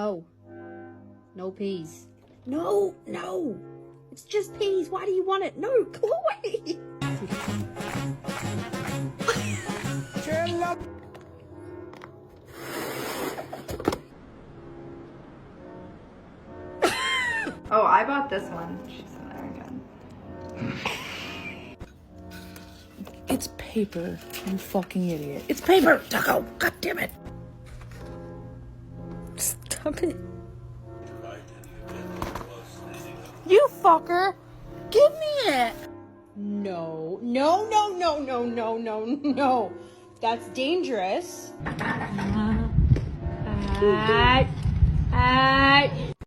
No. No peas. No, no. It's just peas. Why do you want it? No, go away. Oh, I bought this one. She's in there again. It's paper, you fucking idiot. It's paper, Taco. God damn it. Stop it. You fucker. Give me it. No, no, no, no, no, no, no, no. That's dangerous.